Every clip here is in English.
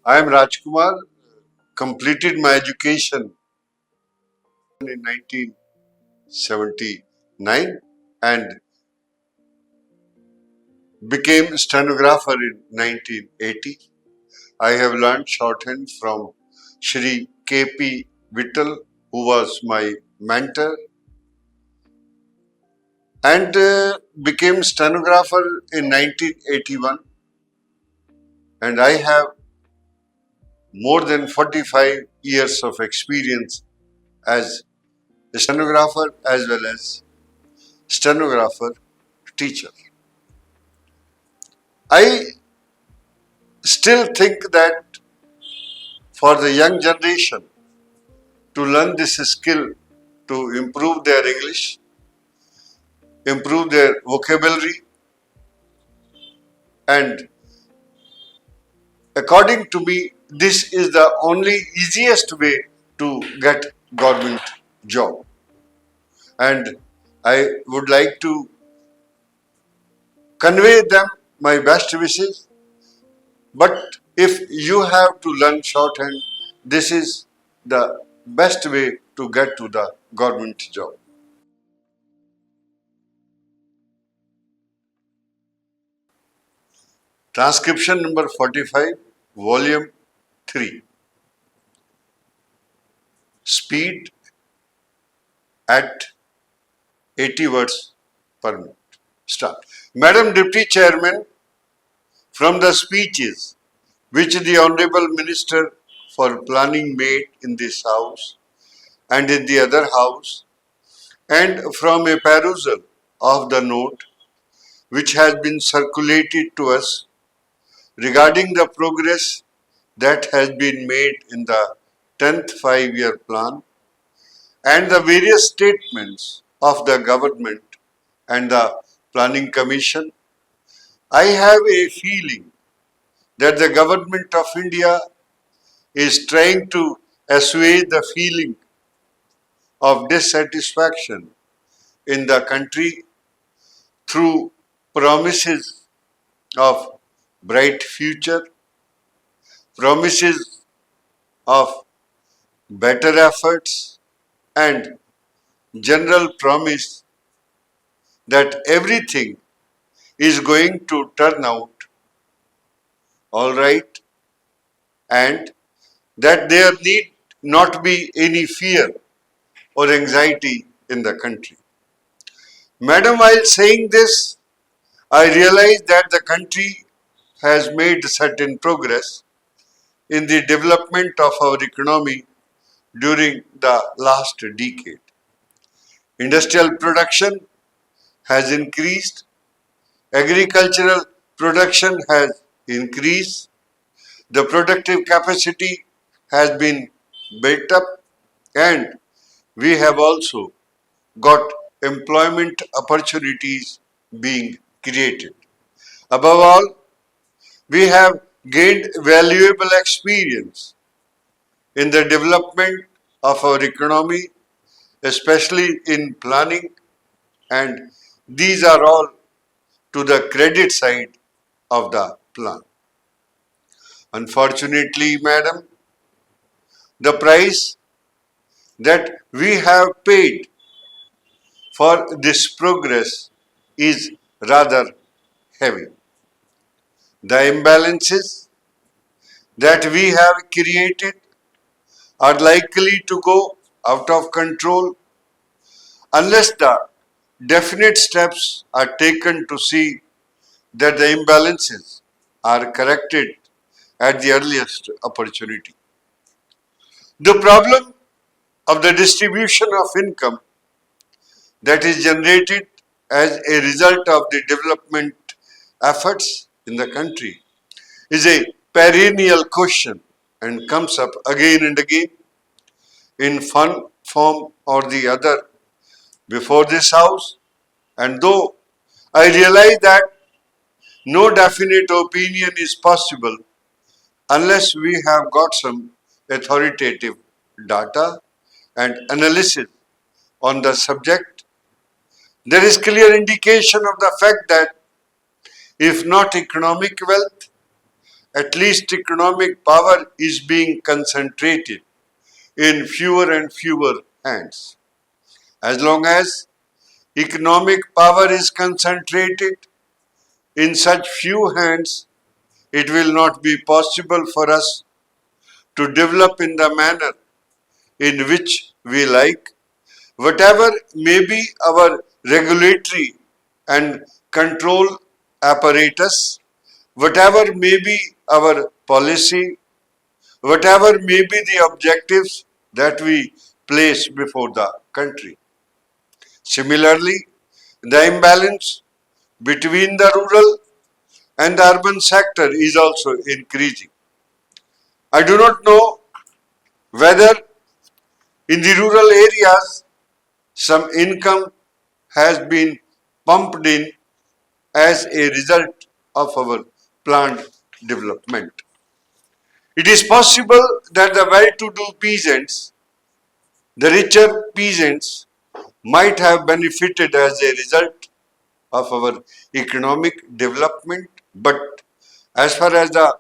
I am Rajkumar, completed my education in 1979 and became stenographer in 1980. I have learned shorthand from Shri K.P. Vittal, who was my mentor, and became stenographer in 1981. And I have more than 45 years of experience as a stenographer as well as stenographer teacher. I still think that for the young generation to learn this skill to improve their English, improve their vocabulary, and according to me, this is the only easiest way to get government job. And I would like to convey them my best wishes. But if you have to learn shorthand, this is the best way to get to the government job. Transcription number 45, volume 3. Speed at 80 words per minute. Start. Madam Deputy Chairman, from the speeches which the Honorable Minister for Planning made in this House and in the other House, and from a perusal of the note which has been circulated to us regarding the progress that has been made in the 10th five-year plan and the various statements of the government and the Planning Commission, I have a feeling that the government of India is trying to assuage the feeling of dissatisfaction in the country through promises of bright future, promises of better efforts, and general promise that everything is going to turn out all right and that there need not be any fear or anxiety in the country. Madam, while saying this, I realize that the country has made certain progress in the development of our economy during the last decade. Industrial production has increased, agricultural production has increased, the productive capacity has been built up, and we have also got employment opportunities being created. Above all, we have gained valuable experience in the development of our economy, especially in planning, and these are all to the credit side of the plan. Unfortunately, madam, the price that we have paid for this progress is rather heavy. The imbalances that we have created are likely to go out of control unless the definite steps are taken to see that the imbalances are corrected at the earliest opportunity. The problem of the distribution of income that is generated as a result of the development efforts in the country is a perennial question and comes up again and again in one form or the other before this House. And though I realize that no definite opinion is possible unless we have got some authoritative data and analysis on the subject, there is clear indication of the fact that if not economic wealth, at least economic power is being concentrated in fewer and fewer hands. As long as economic power is concentrated in such few hands, it will not be possible for us to develop in the manner in which we like. Whatever may be our regulatory and control apparatus, whatever may be our policy, whatever may be the objectives that we place before the country. Similarly, the imbalance between the rural and the urban sector is also increasing. I do not know whether in the rural areas some income has been pumped in as a result of our planned development. It is possible that the well-to-do peasants, the richer peasants, might have benefited as a result of our economic development, but as far as the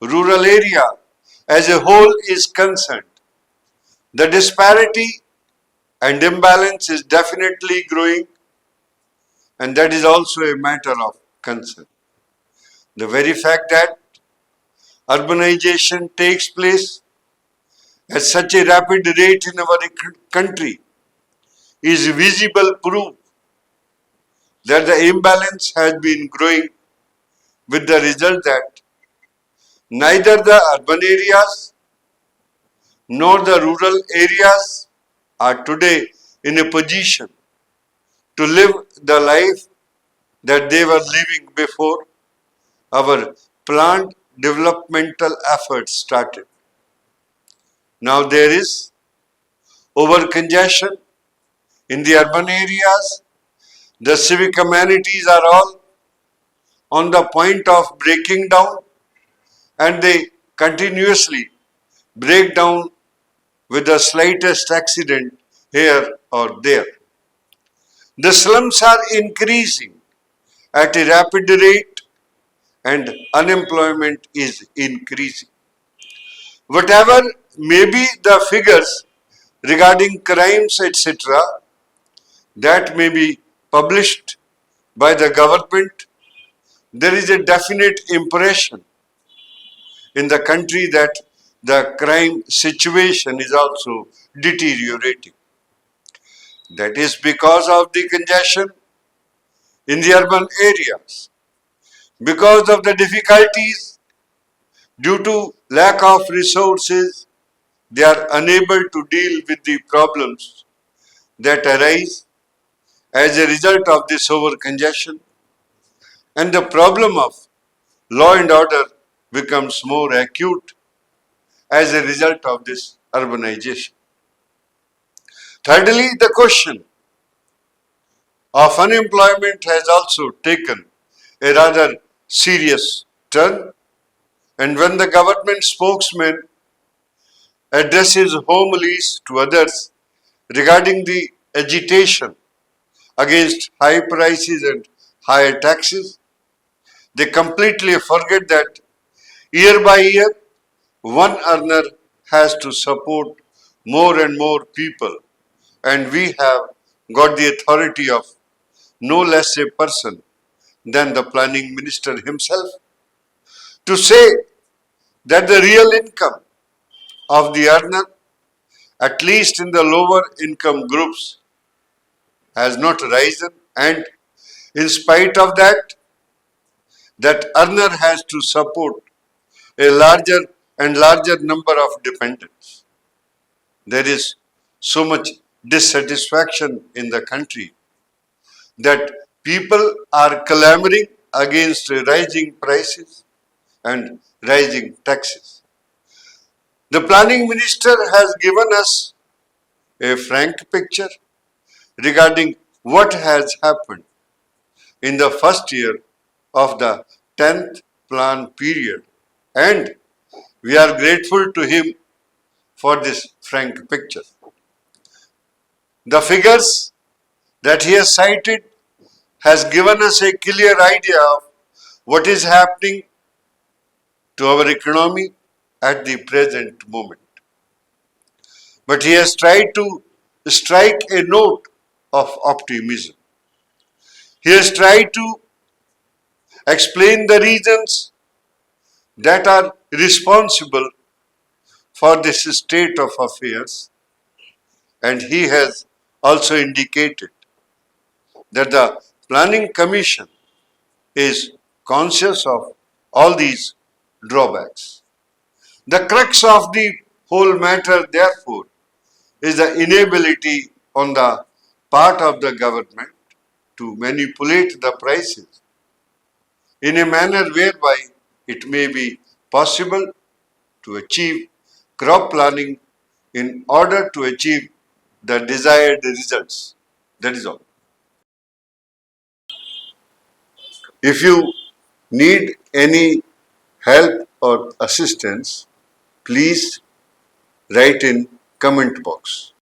rural area as a whole is concerned, the disparity and imbalance is definitely growing, and that is also a matter of concern. The very fact that urbanization takes place at such a rapid rate in our country is visible proof that the imbalance has been growing, with the result that neither the urban areas nor the rural areas are today in a position to live the life that they were living before our planned developmental efforts started. Now there is over congestion in the urban areas. The civic amenities are all on the point of breaking down, and they continuously break down with the slightest accident here or there. The slums are increasing at a rapid rate and unemployment is increasing. Whatever may be the figures regarding crimes, etc., that may be published by the government, there is a definite impression in the country that the crime situation is also deteriorating. That is because of the congestion in the urban areas, because of the difficulties due to lack of resources. They are unable to deal with the problems that arise as a result of this over congestion, and the problem of law and order becomes more acute as a result of this urbanization. Thirdly, the question of unemployment has also taken a rather serious turn, and when the government spokesman addresses homilies to others regarding the agitation against high prices and higher taxes, they completely forget that year by year one earner has to support more and more people, and we have got the authority of no less a person than the planning minister himself to say that the real income of the earner, at least in the lower income groups, has not risen, and in spite of that, that earner has to support a larger and larger number of dependents. There is so much dissatisfaction in the country that people are clamoring against rising prices and rising taxes. The planning minister has given us a frank picture regarding what has happened in the first year of the 10th plan period, and we are grateful to him for this frank picture. The figures that he has cited has given us a clear idea of what is happening to our economy at the present moment. But he has tried to strike a note of optimism. He has tried to explain the reasons that are responsible for this state of affairs, and he has also indicated that the Planning Commission is conscious of all these drawbacks. The crux of the whole matter, therefore, is the inability on the part of the government to manipulate the prices in a manner whereby it may be possible to achieve crop planning in order to achieve the desired results. That is all. If you need any help or assistance, please write in comment box.